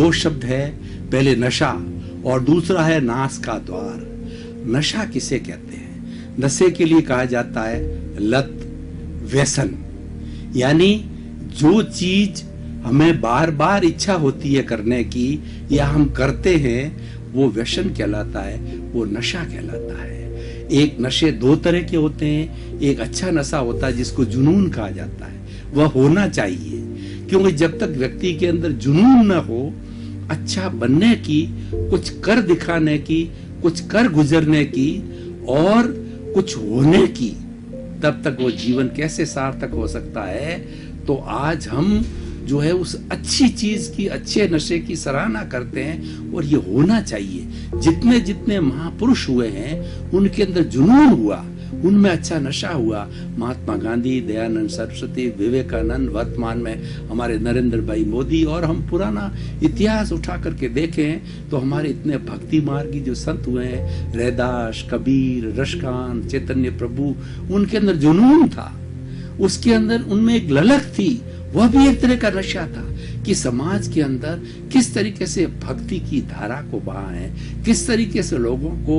दो शब्द है, पहले नशा और दूसरा है नाश का द्वार। नशा किसे कहते हैं? नशे के लिए कहा जाता है लत, व्यसन। यानी जो चीज हमें बार बार इच्छा होती है करने की या हम करते हैं, वो व्यसन कहलाता है, वो नशा कहलाता है। एक नशे दो तरह के होते हैं। एक अच्छा नशा होता है जिसको जुनून कहा जाता है, वह होना चाहिए, क्योंकि जब तक व्यक्ति के अंदर जुनून न हो अच्छा बनने की, कुछ कर दिखाने की, कुछ कर गुजरने की और कुछ होने की, तब तक वो जीवन कैसे सार्थक हो सकता है। तो आज हम जो है उस अच्छी चीज की, अच्छे नशे की सराहना करते हैं और ये होना चाहिए। जितने जितने महापुरुष हुए हैं उनके अंदर जुनून हुआ, उनमें अच्छा नशा हुआ। महात्मा गांधी, दयानंद सरस्वती, विवेकानंद, वर्तमान में हमारे नरेंद्र भाई मोदी, और हम पुराना इतिहास उठा करके देखें तो हमारे इतने भक्ति मार्गी जो संत हुए हैं, रैदास, कबीर, रसकांत, चैतन्य प्रभु, उनके अंदर जुनून था, उसके अंदर उनमें एक ललक थी। वह भी एक तरह का नशा था कि समाज के अंदर किस तरीके से भक्ति की धारा को बहाएं, किस तरीके से लोगों को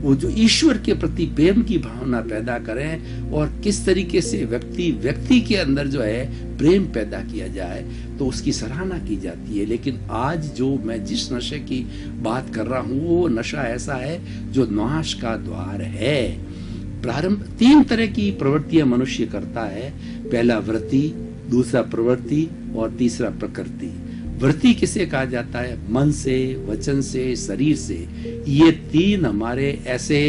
वो जो ईश्वर के प्रति प्रेम की भावना पैदा करें और किस तरीके से व्यक्ति के अंदर जो है प्रेम पैदा किया जाए, तो उसकी सराहना की जाती है। लेकिन आज जो मैं जिस नशे की बात कर रहा हूँ वो नशा ऐसा है जो नाश का द्वार है। प्रारंभ तीन तरह की प्रवृत्तियां मनुष्य करता है, पहला वृत्ति, दूसरा प्रवृत्ति और तीसरा प्रकृति। वृत्ति किसे कहा जाता है? मन से, वचन से, शरीर से। ये तीन हमारे ऐसे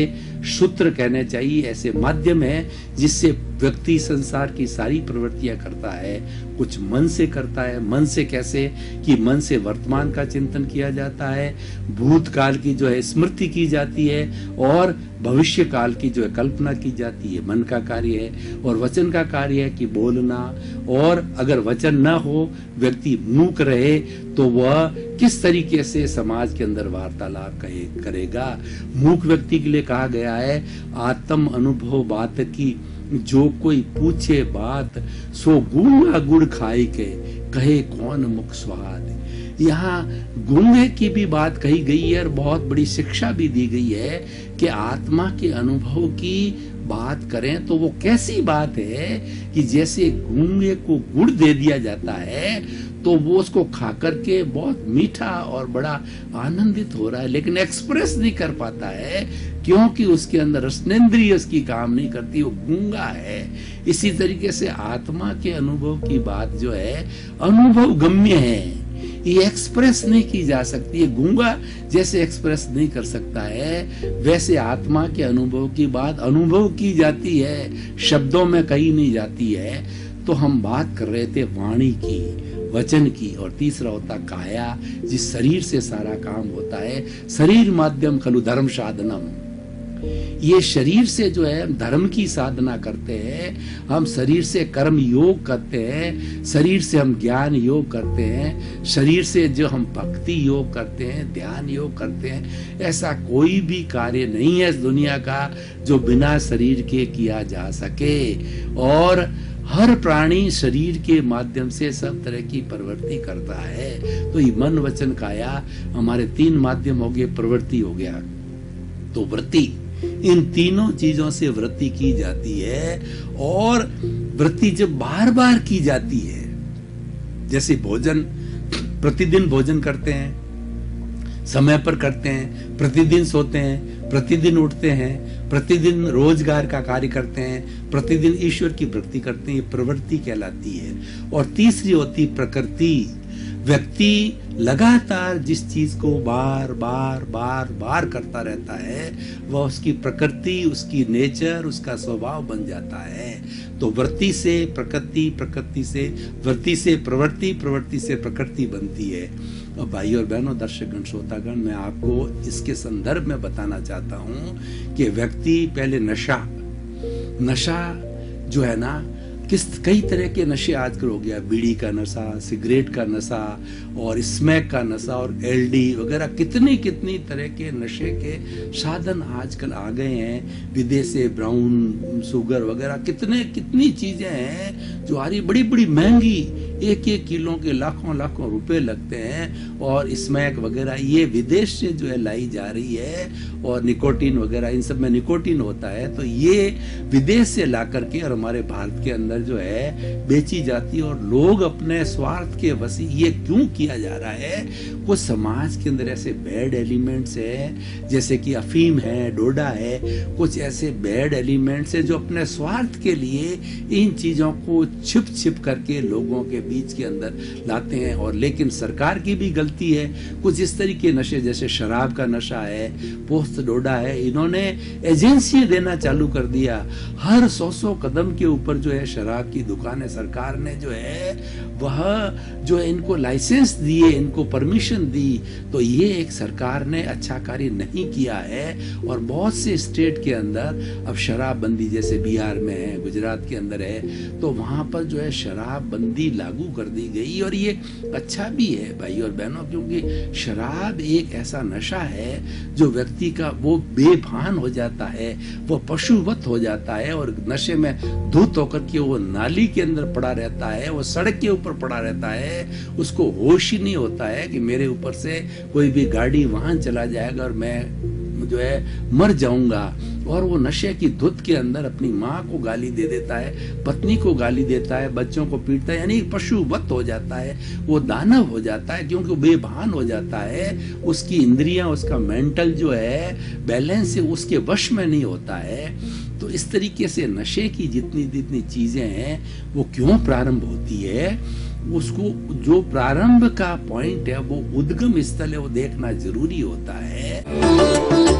सूत्र कहने चाहिए, ऐसे माध्यम है जिससे व्यक्ति संसार की सारी प्रवृत्तियां करता है। कुछ मन से करता है। मन से कैसे? कि मन से वर्तमान का चिंतन किया जाता है, भूतकाल की जो है स्मृति की जाती है और भविष्य काल की जो है कल्पना की जाती है, मन का कार्य है। और वचन का कार्य है कि बोलना, और अगर वचन न हो, व्यक्ति मूक रहे, तो वह किस तरीके से समाज के अंदर वार्तालाप करेगा। मूक व्यक्ति के लिए कहा गया है, आत्म अनुभव बात की जो कोई पूछे बात, सो गूंगा गुड़ खाई के कहे कौन मुख स्वाद। यहाँ गूंगे की भी बात कही गई है और बहुत बड़ी शिक्षा भी दी गई है कि आत्मा के अनुभव की बात करें तो वो कैसी बात है कि जैसे गूंगे को गुड़ दे दिया जाता है तो वो उसको खा करके बहुत मीठा और बड़ा आनंदित हो रहा है, लेकिन एक्सप्रेस नहीं कर पाता है क्योंकि उसके अंदर रसनेंद्रिय उसकी काम नहीं करती, वो गूंगा है। इसी तरीके से आत्मा के अनुभव की बात जो है अनुभव गम्य है, ये एक्सप्रेस नहीं की जा सकती है। गूंगा जैसे एक्सप्रेस नहीं कर सकता है, वैसे आत्मा के अनुभव की बात अनुभव की जाती है, शब्दों में कही नहीं जाती है। तो हम बात कर रहे थे वाणी की, वचन की, और तीसरा होता काया, जिस शरीर से सारा काम होता है। शरीर माध्यम खलु धर्म साधनम, ये शरीर से जो है धर्म की साधना करते हैं, हम शरीर से कर्म योग करते हैं, शरीर से हम ज्ञान योग करते हैं, शरीर से जो हम भक्ति योग करते हैं, ध्यान योग करते हैं। ऐसा कोई भी कार्य नहीं है इस दुनिया का जो बिना शरीर के किया जा सके, और हर प्राणी शरीर के माध्यम से सब तरह की प्रवृत्ति करता है। तो ये मन वचन काया हमारे तीन माध्यम हो गए, प्रवृत्ति हो गया। तो वृत्ति, इन तीनों चीजों से वृत्ति की जाती है, और वृत्ति जब बार बार की जाती है, जैसे भोजन, प्रतिदिन भोजन करते हैं, समय पर करते हैं, प्रतिदिन सोते हैं, प्रतिदिन उठते हैं, प्रतिदिन रोजगार का कार्य करते हैं, प्रतिदिन ईश्वर की भक्ति करते हैं, ये प्रवृत्ति कहलाती है। और तीसरी होती प्रकृति। व्यक्ति लगातार जिस चीज को बार बार बार बार करता रहता है वह उसकी प्रकृति, उसकी नेचर, उसका स्वभाव बन जाता है। तो वृत्ति से प्रकृति, प्रकृति से वृत्ति से प्रवृत्ति, प्रवृत्ति से प्रकृति बनती है। और भाई और बहनों, दर्शकगण, श्रोतागण, मैं आपको इसके संदर्भ में बताना चाहता हूं कि व्यक्ति पहले नशा जो है ना, कई तरह के नशे आजकल हो गया, बीड़ी का नशा, सिगरेट का नशा और स्मैक का नशा और एलडी वगैरह, कितनी तरह के नशे के साधन आजकल आ गए हैं। विदेश से ब्राउन शुगर वगैरह कितनी चीजें हैं जो आ रही बड़ी बड़ी महंगी, एक एक किलो के लाखों लाखों रुपए लगते हैं, और स्मैक वगैरह ये विदेश से जो है लाई जा रही है, और निकोटीन वगैरह इन सब में निकोटीन होता है, तो ये विदेश से ला करके और हमारे भारत के अंदर जो है बेची जाती है। और लोग अपने स्वार्थ के वसी, ये क्यों किया जा रहा है? कुछ समाज के अंदर ऐसे बैड एलिमेंट्स है, जैसे कि अफीम है, डोडा है, कुछ ऐसे बैड एलिमेंट्स है जो अपने स्वार्थ के लिए इन चीजों को छिप छिप करके लोगों के बीच के अंदर लाते हैं। और लेकिन सरकार की भी गलती है। कुछ इस तरीके नशे, जैसे शराब का नशा है, पोस्त डोडा है, इन्होंने एजेंसी देना चालू कर दिया। हर 100 कदम के ऊपर जो है शराब की दुकानें सरकार ने जो है वह जो है इनको लाइसेंस दिए, इनको परमिशन दी। तो ये एक सरकार ने अच्छा कार्य नहीं किया है। और बहुत से स्टेट के अंदर अब शराबबंदी, जैसे बिहार में है, गुजरात के अंदर है, तो वहां पर जो है शराबबंदी लागू कर दी गई। और ये अच्छा भी है भाई और बहनों, क्योंकि शराब एक ऐसा नशा है जो व्यक्ति का वो बेभान हो जाता है, वो पशुवत हो जाता है, और नशे में धुत होकर के वो नाली के अंदर पड़ा रहता है, वो सड़क के ऊपर पड़ा रहता है, उसको होश ही नहीं होता है कि मेरे ऊपर से कोई भी गाड़ी वाहन चला जाएगा और मैं जो है मर जाऊंगा। और वो नशे की धुत के अंदर अपनी माँ को गाली दे देता है, पत्नी को गाली देता है, बच्चों को पीटता है, यानी पशुवत हो जाता है, वो दानव हो जाता है, क्योंकि वो बेभान हो जाता है। उसकी इंद्रियां, उसका मेंटल जो है बैलेंस है, उसके वश में नहीं होता है। तो इस तरीके से नशे की जितनी जितनी चीजें हैं वो क्यों प्रारंभ होती है, उसको जो प्रारंभ का पॉइंट है, वो उद्गम स्थल है, वो देखना जरूरी होता है।